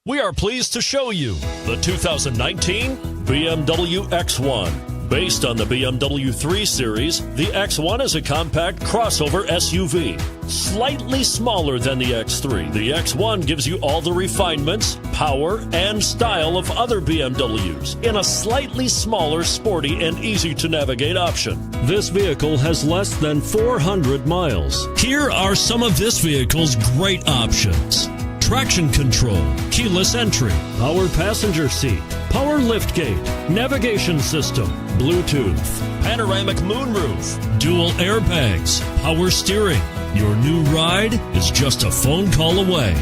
We are pleased to show you the 2019 BMW X1. Based on the BMW 3 Series, the X1 is a compact crossover SUV. Slightly smaller than the X3, the X1 gives you all the refinements, power, and style of other BMWs in a slightly smaller, sporty, and easy-to-navigate option. This vehicle has less than 400 miles. Here are some of this vehicle's great options: traction control, keyless entry, power passenger seat, power liftgate, navigation system, Bluetooth, panoramic moonroof, dual airbags, power steering. Your new ride is just a phone call away.